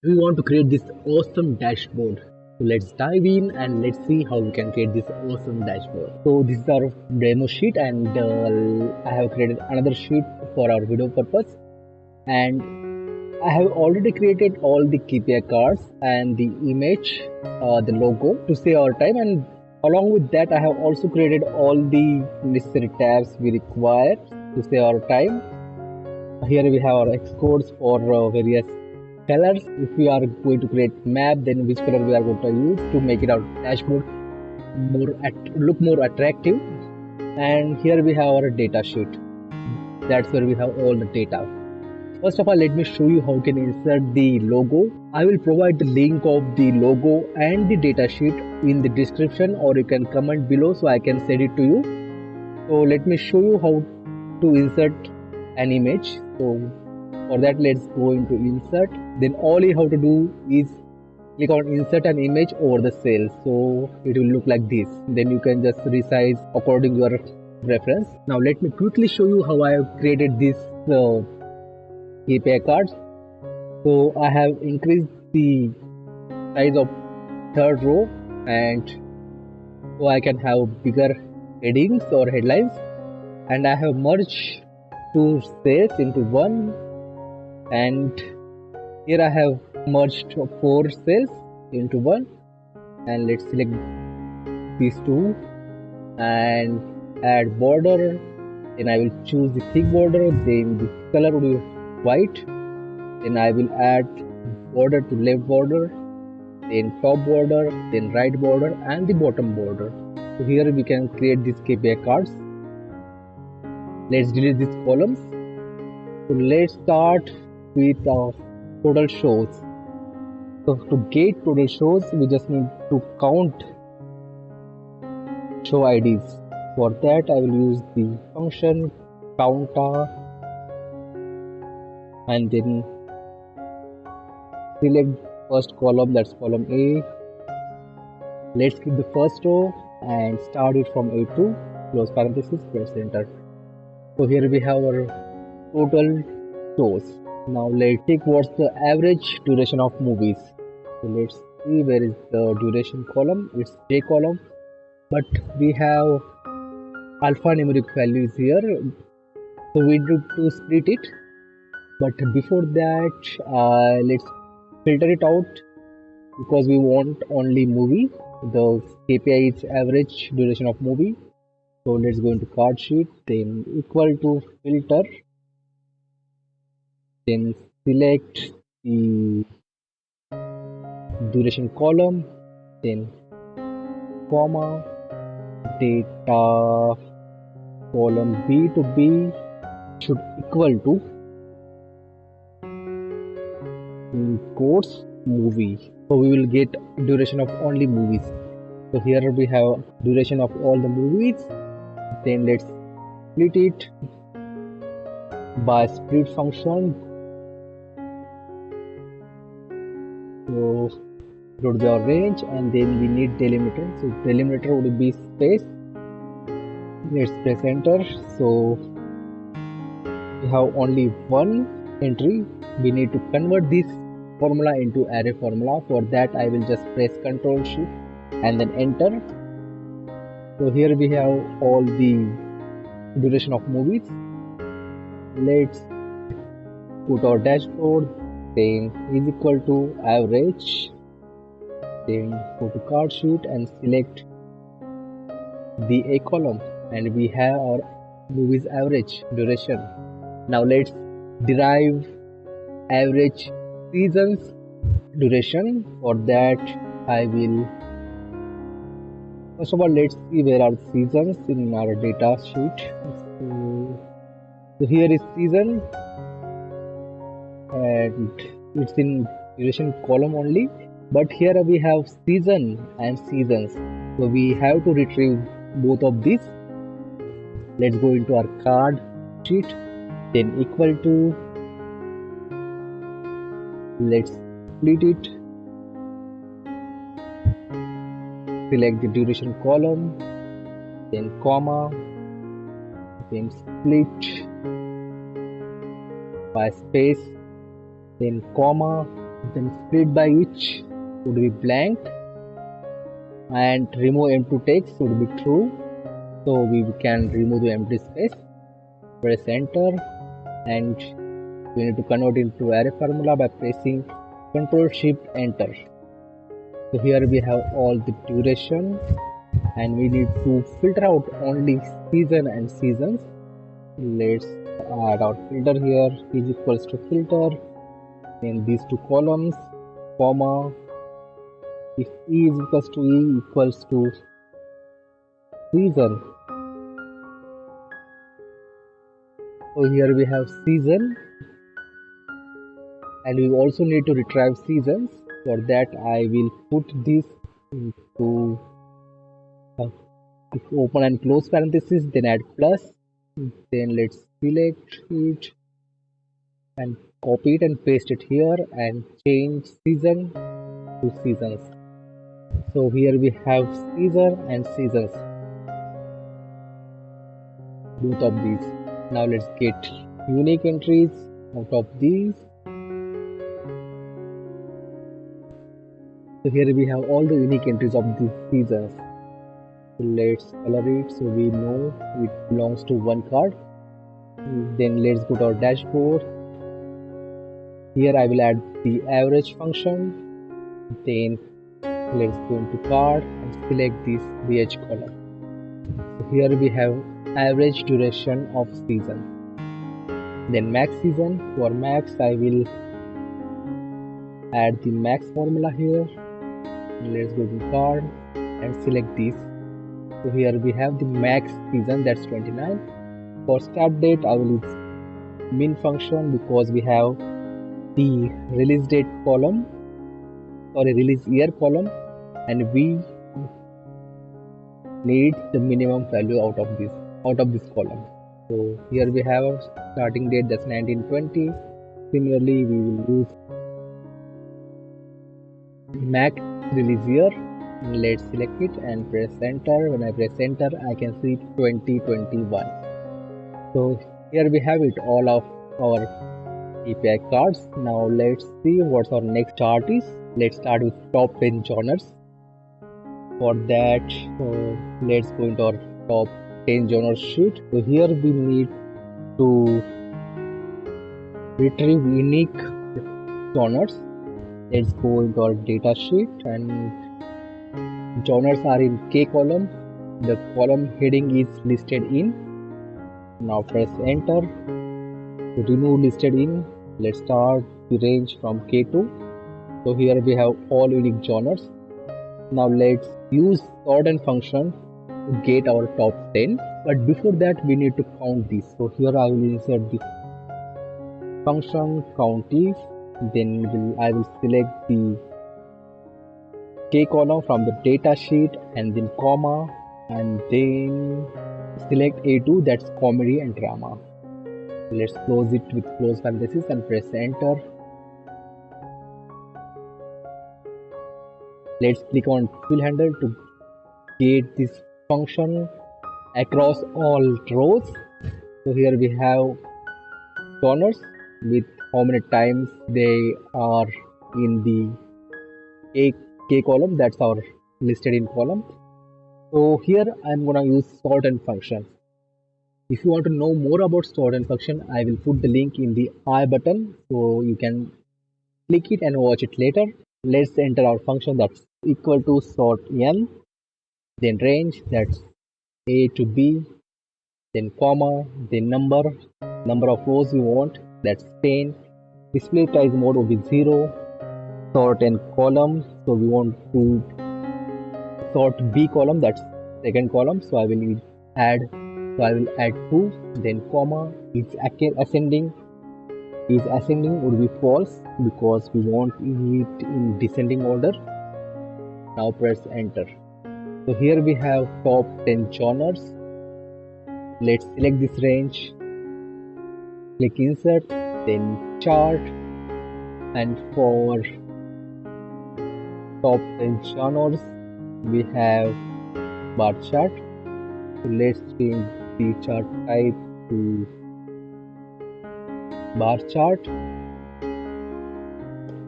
We want to create this awesome dashboard. So let's dive in and let's see how we can create this awesome dashboard. So this is our demo sheet, and I have created another sheet for our video purpose, and I have already created all the KPI cards and the image, the logo to save our time, and along with that I have also created all the necessary tabs we require to save our time. Here we have our X codes for various colors. If we are going to create map, then which color we are going to use to make it our dashboard look more attractive. And here we have our data sheet. That's where we have all the data. First of all, let me show you how you can insert the logo. I will provide the link of the logo and the data sheet in the description, or you can comment below so I can send it to you. So let me show you how to insert an image. So for that, let's go into insert. Then all you have to do is click on insert an image over the cell. So it will look like this. Then you can just resize according to your preference. Now let me quickly show you how I have created this KPI cards. So I have increased the size of third row, and so I can have bigger headings or headlines, and I have merged two cells into one, and here I have merged four cells into one, and let's select these two and add border. Then I will choose the thick border, then the color will be white. Then I will add border to left border, then top border, then right border, and the bottom border. So here we can create these KPI cards. Let's delete these columns. So let's start with total shows. So to get total shows, we just need to count show IDs. For that, I will use the function COUNTA, and then select first column, that's column A. Let's keep the first row and start it from A2, close parenthesis, press enter. So here we have our total shows. Now let's check what's the average duration of movies. So let's see where is the duration column. It's J column, but we have alphanumeric values here, so we need to split it. But before that, let's filter it out because we want only movie. The KPI is average duration of movie. So let's go into card sheet, then equal to filter, then select the duration column, then comma, data column B to B should equal to quotes movie. So we will get duration of only movies. So here we have duration of all the movies. Then let's split it by split function. So it would be our range, and then we need delimiter. So delimiter would be space. Let's press enter. So we have only one entry. We need to convert this formula into array formula. For that, I will just press Ctrl Shift and then enter. So here we have all the duration of movies. Let's put our dashboard, then is equal to average, then go to card sheet and select the A column, and we have our movies average duration. Now let's derive average seasons duration. For that, I will first of all, let's see where are seasons in our data sheet. So here is season, and it's in duration column only, but here we have season and seasons, so we have to retrieve both of these. Let's go into our card sheet, then equal to, let's split it, select the duration column, then comma, then split by space, then comma, then split by each would be blank, and remove empty text would be true. So we can remove the empty space. Press enter, and we need to convert into array formula by pressing Ctrl Shift Enter. So here we have all the duration, and we need to filter out only season and seasons. Let's add our filter here, is equals to filter, in these two columns, comma, if E is equals to E equals to season. So here we have season, and we also need to retrieve seasons. For that I will put this into open and close parenthesis, then add plus, then let's select it and copy it and paste it here and change season to seasons. So here we have season and seasons, both of these. Now let's get unique entries out of these. So here we have all the unique entries of these seasons. So let's color it so we know it belongs to one card. Then let's go to our dashboard. Here I will add the average function. Then let's go into card and select this BH column. So here we have average duration of season. Then max season. For max I will add the max formula here. Let's go to card and select this. So here we have the max season, that's 29. For start date I will use min function because we have the release date column or a release year column, and we need the minimum value out of this column. So here we have a starting date, that's 1920. Similarly we will use max release year. Let's select it and press enter. When I press enter I can see 2021. So here we have it, all of our KPI cards. Now let's see what our next chart is. Let's start with top 10 genres. For that let's go into our top 10 genre sheet. So here we need to retrieve unique genres. Let's go into our data sheet, and genres are in K column. The column heading is listed in. Now press enter to remove listed in. Let's start the range from K2. So here we have all unique genres. Now let's use SORTN function to get our top 10. But before that we need to count this. So here I will insert the function COUNTA. Then I will select the K column from the data sheet and then comma, and then select A2, that's comedy and drama. Let's close it with close parenthesis and press enter. Let's click on fill handle to get this function across all rows. So here we have genres with how many times they are in the K column, that's our listed in column. So here I'm gonna use SORTN function. If you want to know more about SORTN function, I will put the link in the I button, so you can click it and watch it later. Let's enter our function, that's equal to SORTN, then range, that's A to B, then comma, then number of rows you want, that's 10. Display size mode will be 0. SORTN column, so we want to sort B column, that's second column, so I will add 2, then comma, is ascending would be false because we want it in descending order. Now press enter. So here we have top 10 genres. Let's select this range, click insert, then chart, and for top 10 genres we have bar chart. So let's change the chart type to bar chart.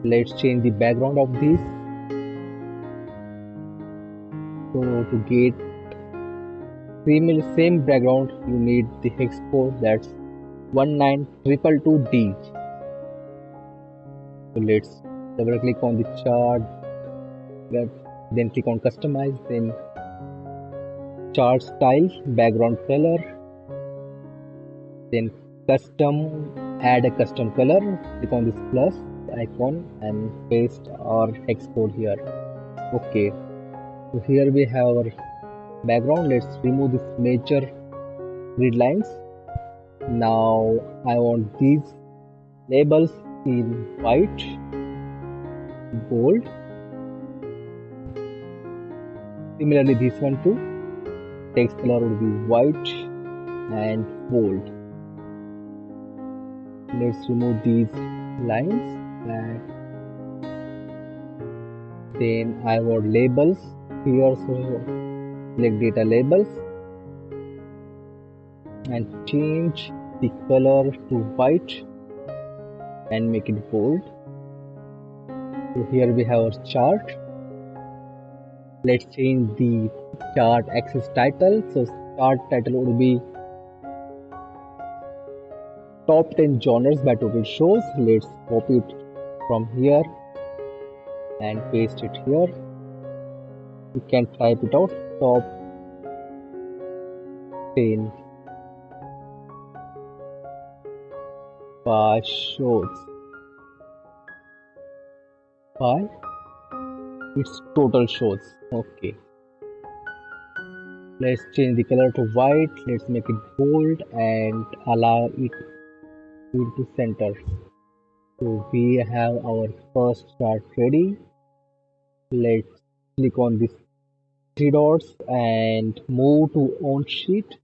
Let's change the background of this. So to get same background, you need the hex code, that's 19222D. So let's double click on the chart, then click on customize, then chart style, background color, then add a custom color, click on this plus icon and paste our hex code here. Okay, so here we have our background. Let's remove this major grid lines. Now I want these labels in white, bold. Similarly this one too, text color would be white and bold. Let's remove these lines and then I want labels here, so select data labels and change the color to white and make it bold. So here we have our chart. Let's change the chart axis title. So chart title would be top 10 genres by total shows. Let's copy it from here and paste it here. You can type it out, top 10 by shows by its total shows. Okay, let's change the color to white. Let's make it bold and allow it into center. So we have our first chart ready. Let's click on these three dots and move to on sheet.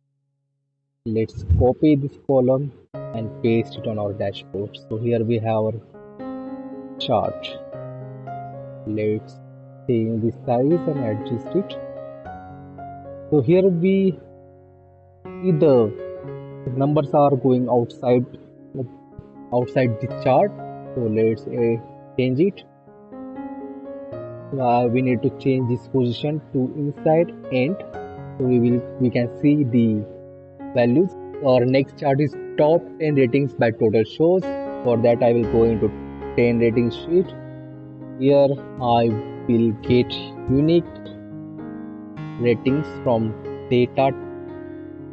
Let's copy this column and paste it on our dashboard. So here we have our chart. Let's change the size and adjust it. So here we see the numbers are going outside the chart. So let's change it. We need to change this position to inside end, so we can see the values. Our next chart is top 10 ratings by total shows. For that I will go into 10 rating sheet. Here I will get unique ratings from data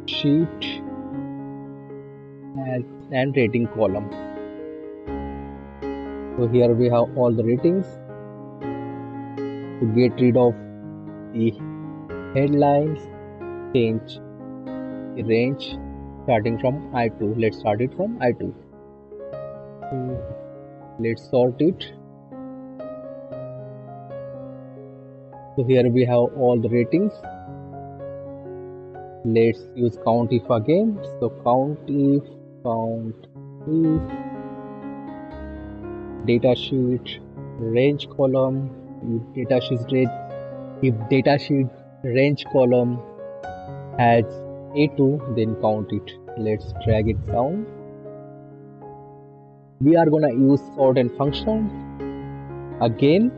sheet and rating column. So here we have all the ratings. To get rid of the headlines, change the range starting from I2. Let's start it from I2. Let's sort it. So here we have all the ratings. Let's use count if again. So count if data sheet range column. If data sheet range column has A2, then count it. Let's drag it down. We are gonna use SORTN function again.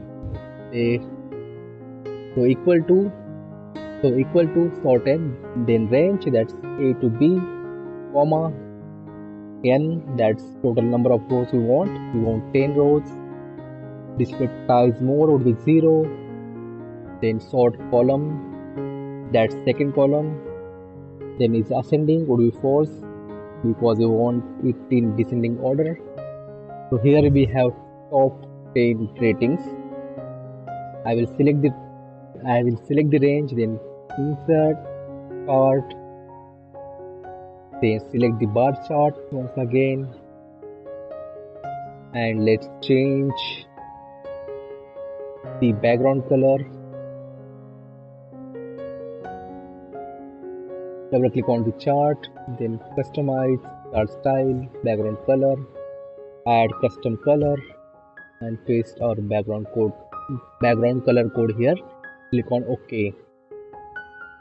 So equal to SORTN, then range, that's A to B, comma n, that's total number of rows we want. We want 10 rows. Display size mode would be 0. Then sort column, that's second column. Then is ascending would be false because we want it in descending order. So here we have top 10 ratings. I will select the range, then insert chart, then select the bar chart once again, and let's change the background color. Double click on the chart, then customize chart style, background color, add custom color and paste our background color code here. Click on OK.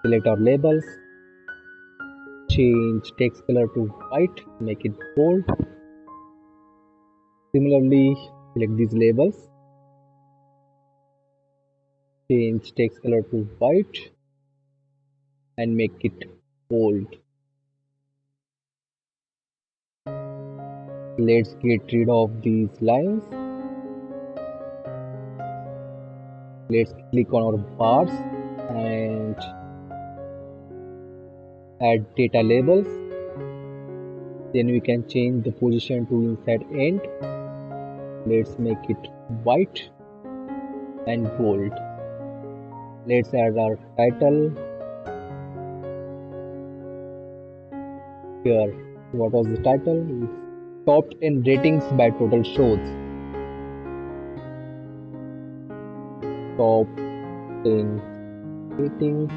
Select our labels, change text color to white, make it bold. Similarly Select these labels, change text color to white and make it bold. Let's get rid of these lines. Let's click on our bars and add data labels. Then we can change the position to inside end. Let's make it white and bold. Let's add our title here. What was the title? Top 10 ratings by total shows. Top 10 ratings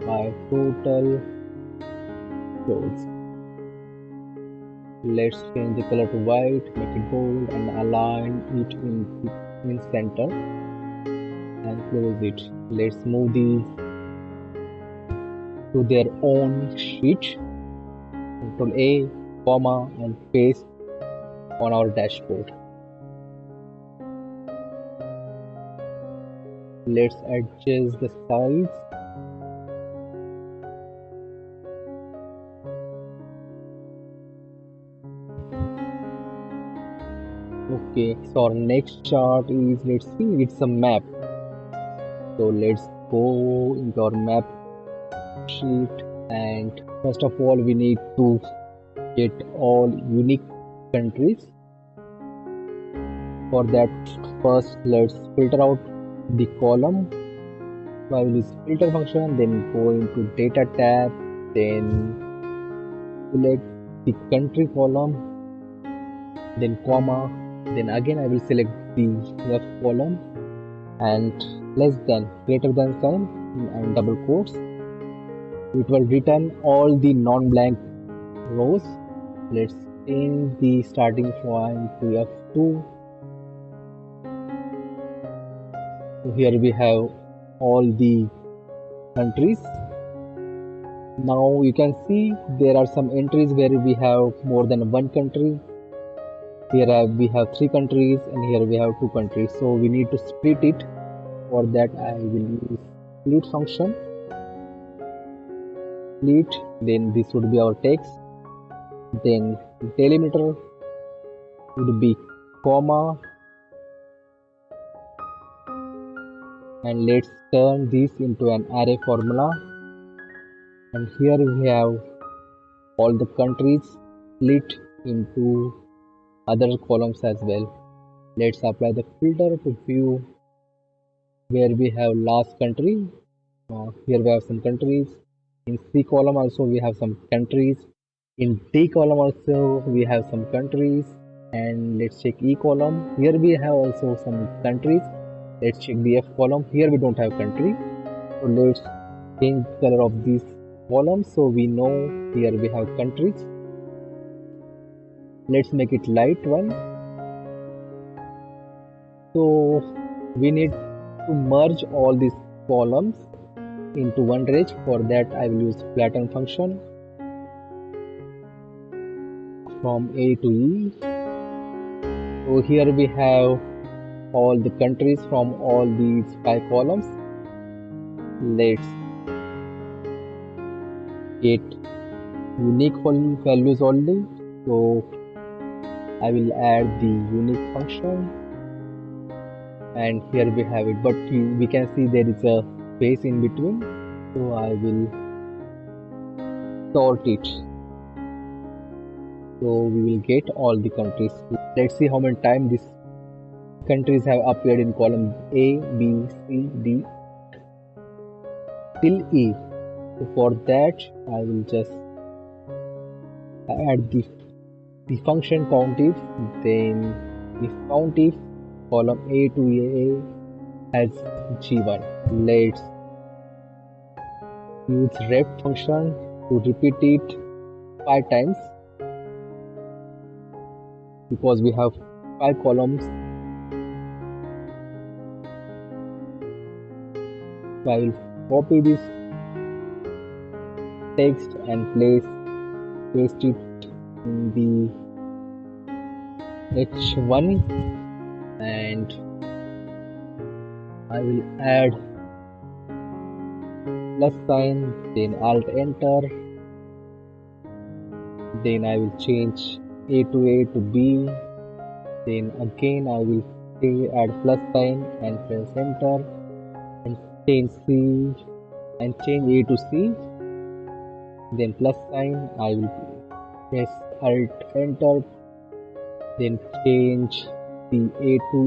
by total shows. Let's change the color to white, make it bold and align it in center and close it. Let's move these to their own sheet. Control A, comma and paste on our dashboard. Let's adjust the size. Okay, so our next chart is, let's see, it's a map. So let's go into our map sheet, and first of all we need to get all unique countries. For that, first let's filter out the column. So I will use filter function, then go into data tab, then select the country column, then comma, then again I will select the F column and less than, greater than sign and double quotes. It will return all the non-blank rows. Let's change the starting point to F2. So here we have all the countries. Now you can see there are some entries where we have more than one country. Here we have 3 countries and here we have 2 countries. So we need to split it. For that I will use split function. Split, then this would be our text. Then delimiter would be comma. And let's turn this into an array formula. And here we have all the countries split into other columns as well. Let's apply the filter to view where we have last country. Here we have some countries. In C column also we have some countries. In D column also we have some countries. And let's check E column. Here we have also some countries. Let's check the F column. Here we don't have country. So let's change the color of these columns so we know here we have countries. Let's make it light one. So we need to merge all these columns into one range. For that I will use flatten function from A to E. So here we have all the countries from all these 5 columns. Let's get unique values only. So I will add the unique function. And here we have it, but we can see there is a space in between, so I will sort it. So we will get all the countries. Let's see how many times these countries have appeared in column A, B, C, D till E. So for that I will just add the function countif, then the countif column A to A as G1. Let's use ref function to repeat it 5 times because we have 5 columns. So I will copy this text and paste it in the H1 and I will add plus sign, then alt enter, then I will change A to B, then again I will add plus sign and press enter and change C and change A to C, then plus sign I will press alt enter, then change the A to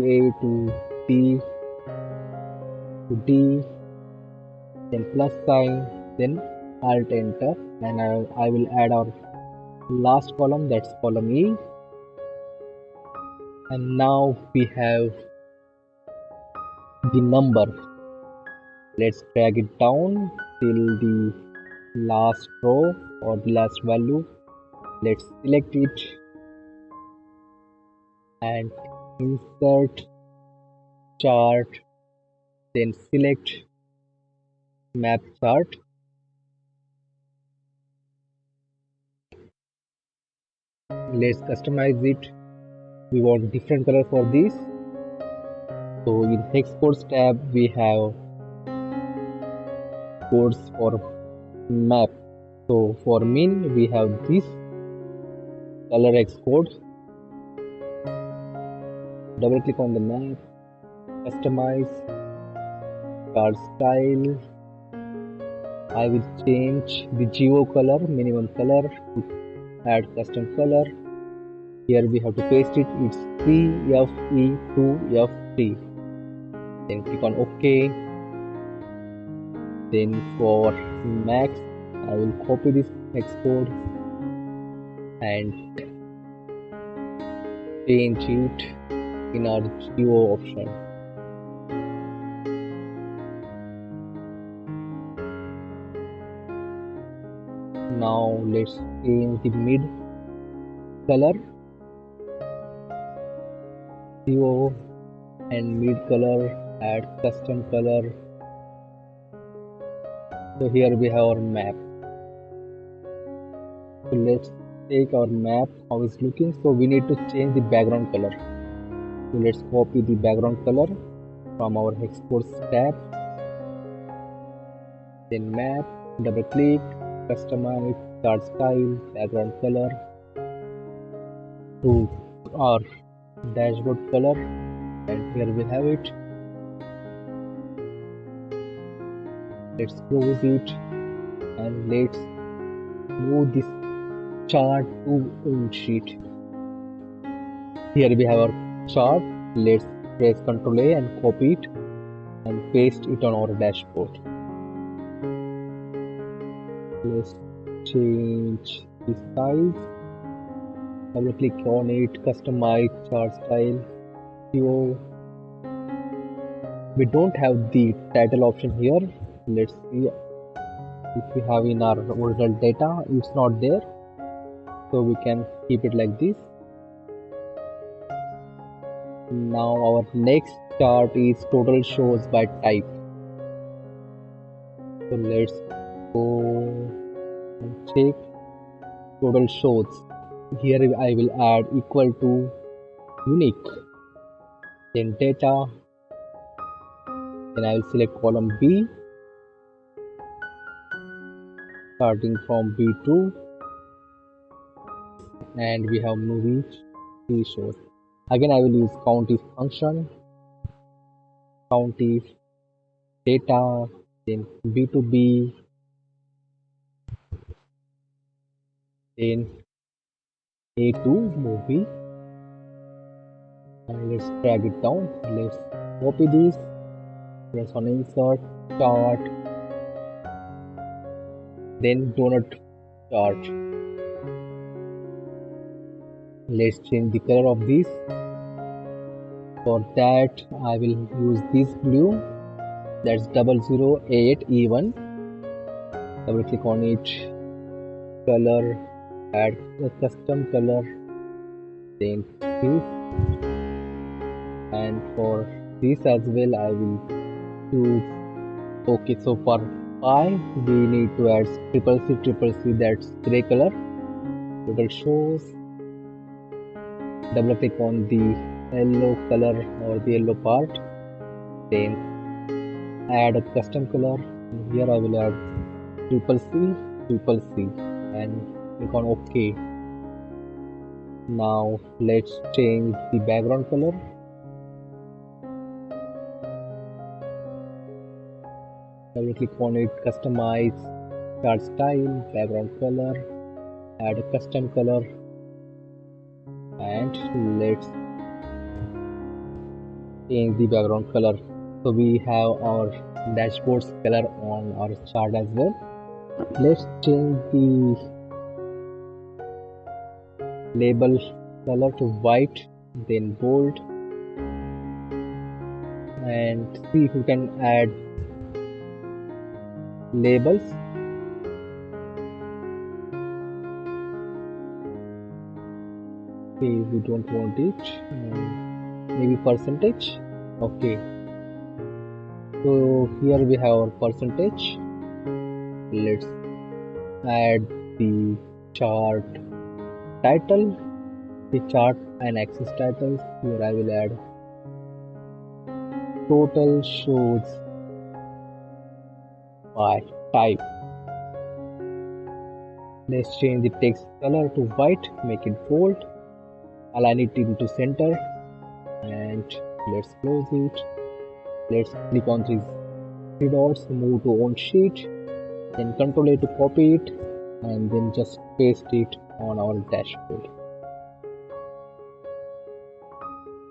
D to D, then plus sign, then alt enter, and I will add our last column, that's column E. And now we have the number. Let's drag it down till the last row or the last value. Let's select it and insert chart, then select map chart. Let's customize it. We want different color for this. So in hex codes tab we have codes for map. So for min we have this color hex code. Double click on the map, customize card style. I will change the geo color, minimum color, to add custom color. Here we have to paste it, it's 3FE2F3. Then click on OK. Then for max, I will copy this hex code and change it in our geo option. Now let's change the mid color, geo and mid color, add custom color. So here we have our map. So let's take our map, how it's looking. So we need to change the background color. So let's copy the background color from our hex codes tab. Then map, double click, customize chart style, background color to our dashboard color, and here we have it. Let's close it and let's move this chart to old sheet. Here we have our chart. Let's press Ctrl A and copy it and paste it on our dashboard. Let's change the size. Double click on it, customize chart style, geo. We don't have the title option here. Let's see if we have in our original data. It's not there, so we can keep it like this. Now our next chart is total shows by type. So let's go and check total shows. Here I will add equal to unique, then data, then I will select column B starting from B2, and we have movie 3 shows. Again I will use count if function, count if data, then B2B, then A2 movie, and let's drag it down. Let's copy this, press on insert, chart, then donut chart. Let's change the color of this. For that I will use this blue, that's 008E1. Double click on it, color, add a custom color, then this, and for this as well I will choose. Okay, so for pi we need to add triple C, that's gray color. Total shows, double click on the yellow color or the yellow part, then add a custom color. Here I will add triple C and click on OK. Now let's change the background color. Double click on it, customize chart style, background color, add a custom color, and let's change the background color. So we have our dashboard's color on our chart as well. Let's change the label color to white, then bold, and see if we can add labels. Okay, we don't want it, maybe percentage. Okay, so here we have our percentage. Let's add the chart title, the chart and axis titles. Here I will add total shows by type. Let's change the text color to white, make it bold, align it into center, and let's close it. Let's click on these three dots, move to own sheet, then Ctrl A to copy it, and then just paste it on our dashboard.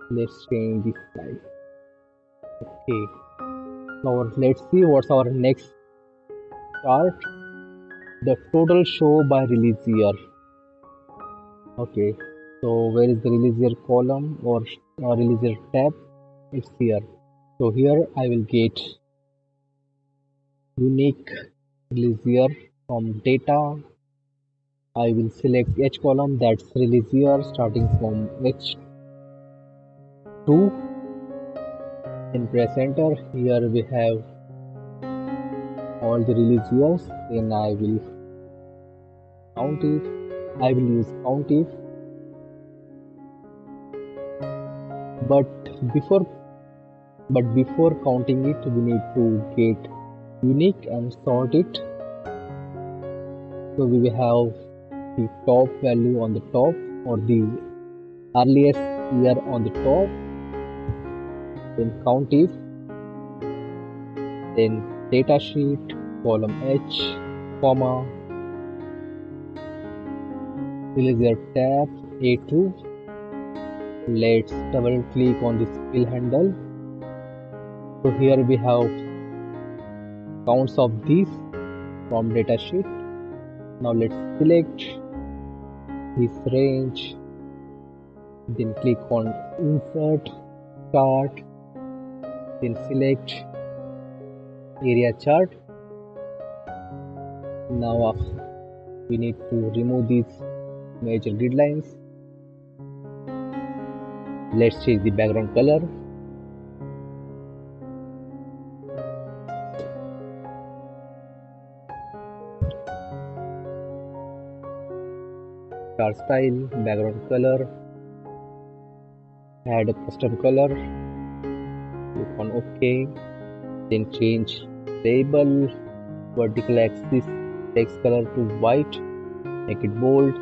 Let's change the size. Okay, now let's see what's our next chart. The total show by release year. Okay, so where is the release year column or release year tab? It's here. So here I will get unique release year from data. I will select H column, that's release year starting from H2. Then press enter. Here we have all the release years. Then I will count it. I will use count if. But before counting it, we need to get unique and sort it. So we will have the top value on the top, or the earliest year on the top, then count if, then data sheet, column H, comma, release year tab, A2. Let's double click on this fill handle. So here we have counts of these from data sheet. Now let's select this range, then click on insert chart, then select area chart. Now we need to remove these major grid lines. Let's change the background color. Chart style, background color, add a custom color, click on OK, then change label, vertical axis text color to white, make it bold.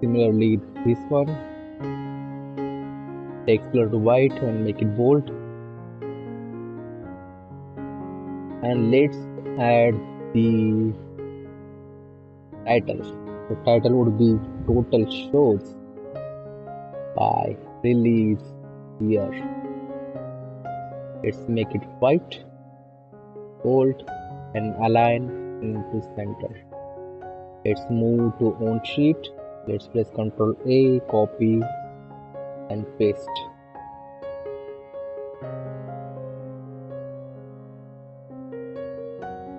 Similarly this one, text color to white and make it bold. And let's add the title. The title would be total shows by release year. Let's make it white, bold, and align into center. Let's move to own sheet. Let's press Ctrl A, copy and paste.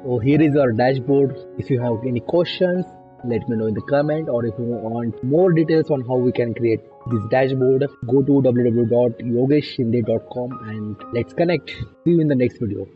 So here is our dashboard. If you have any questions, let me know in the comment, or if you want more details on how we can create this dashboard, go to www.yogeshshinde.com and let's connect. See you in the next video.